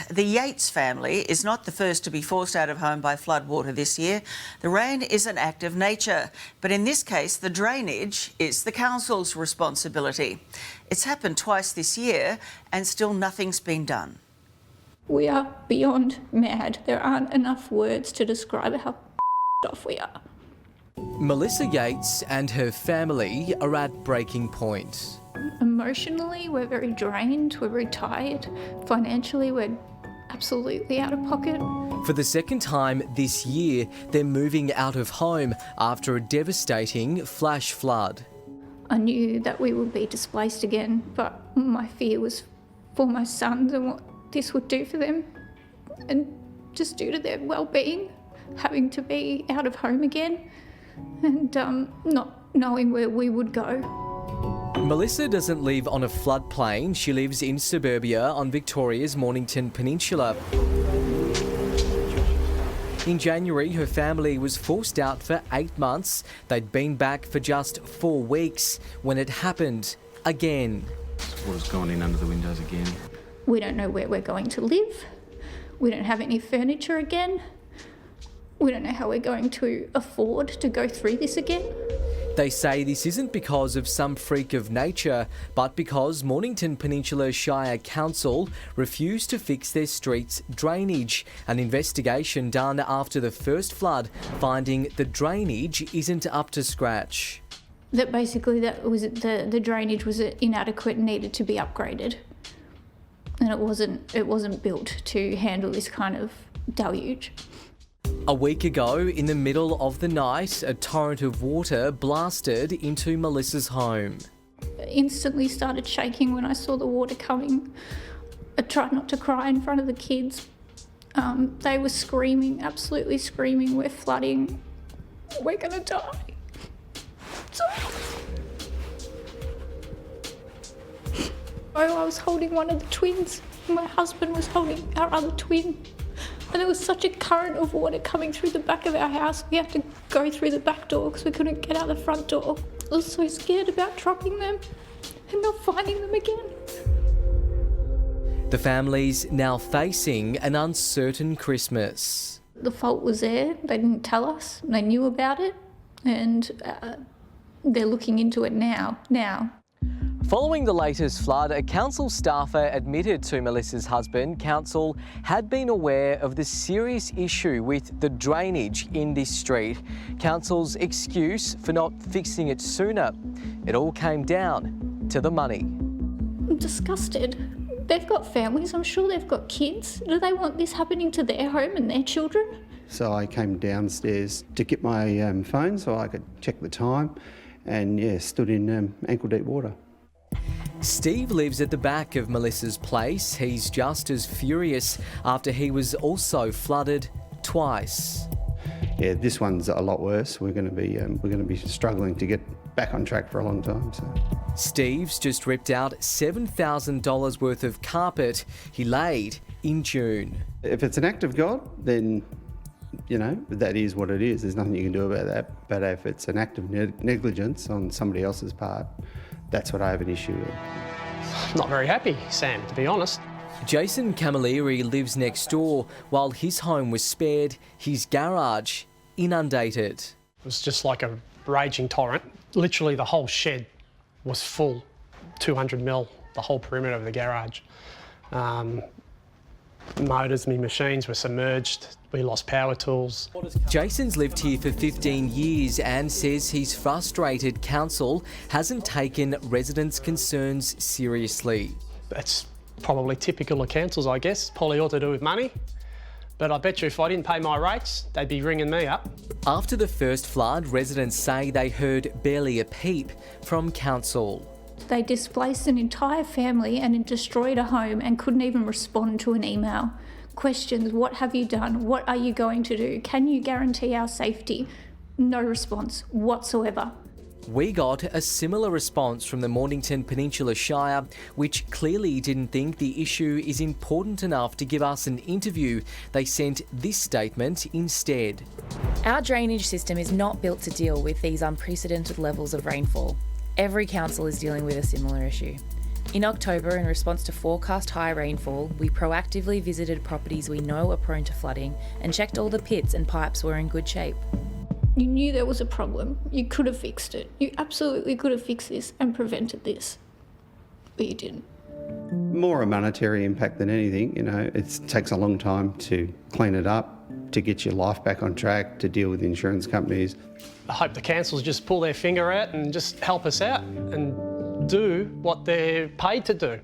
The Yates family is not the first to be forced out of home by floodwater this year. The rain is an act of nature, but in this case, the drainage is the council's responsibility. It's happened twice this year and still nothing's been done. We are beyond mad. There aren't enough words to describe how off we are. Melissa Yates and her family are at breaking point. Emotionally, we're very drained, we're very tired. Financially, we're absolutely out of pocket. For the second time this year, they're moving out of home after a devastating flash flood. I knew that we would be displaced again, but my fear was for my sons and what this would do for them, and just due to their well-being, having to be out of home again and not knowing where we would go. Melissa doesn't live on a floodplain. She lives in suburbia on Victoria's Mornington Peninsula. In January, her family was forced out for 8 months. They'd been back for just 4 weeks when it happened again. Water's gone in under the windows again. We don't know where we're going to live. We don't have any furniture again. We don't know how we're going to afford to go through this again. They say this isn't because of some freak of nature, but because Mornington Peninsula Shire Council refused to fix their streets' drainage. An investigation done after the first flood finding the drainage isn't up to scratch. That basically the drainage was inadequate and needed to be upgraded. And it wasn't built to handle this kind of deluge. A week ago, in the middle of the night, a torrent of water blasted into Melissa's home. I instantly started shaking when I saw the water coming. I tried not to cry in front of the kids. They were screaming, absolutely screaming, we're flooding, we're gonna die. I was holding one of the twins. My husband was holding our other twin. And there was such a current of water coming through the back of our house. We had to go through the back door because we couldn't get out the front door. I was so scared about dropping them and not finding them again. The family's now facing an uncertain Christmas. The fault was there. They didn't tell us. They knew about it, and they're looking into it now. Following the latest flood, a council staffer admitted to Melissa's husband council had been aware of the serious issue with the drainage in this street. Council's excuse for not fixing it sooner. It all came down to the money. I'm disgusted. They've got families, I'm sure they've got kids. Do they want this happening to their home and their children? So I came downstairs to get my phone so I could check the time and stood in ankle deep water. Steve lives at the back of Melissa's place. He's just as furious after he was also flooded twice. Yeah, this one's a lot worse. We're going to be struggling to get back on track for a long time. So. Steve's just ripped out $7,000 worth of carpet he laid in June. If it's an act of God, then that is what it is. There's nothing you can do about that. But if it's an act of negligence on somebody else's part, that's what I have an issue with. Not very happy, Sam, to be honest. Jason Camilleri lives next door. While his home was spared, his garage inundated. It was just like a raging torrent. Literally the whole shed was full, 200 mil, the whole perimeter of the garage. Motors, machines were submerged. We lost power tools. Jason's lived here for 15 years and says he's frustrated council hasn't taken residents' concerns seriously. That's probably typical of councils, I guess. Probably ought to do with money. But I bet you if I didn't pay my rates, they'd be ringing me up. After the first flood, residents say they heard barely a peep from council. They displaced an entire family and destroyed a home and couldn't even respond to an email. Questions, what have you done? What are you going to do? Can you guarantee our safety? No response whatsoever. We got a similar response from the Mornington Peninsula Shire, which clearly didn't think the issue is important enough to give us an interview. They sent this statement instead. Our drainage system is not built to deal with these unprecedented levels of rainfall. Every council is dealing with a similar issue. In October, in response to forecast high rainfall, we proactively visited properties we know are prone to flooding and checked all the pits and pipes were in good shape. You knew there was a problem. You could have fixed it. You absolutely could have fixed this and prevented this, but you didn't. More a monetary impact than anything. You know, it takes a long time to clean it up, to get your life back on track, to deal with insurance companies. I hope the councils just pull their finger out and just help us out and do what they're paid to do.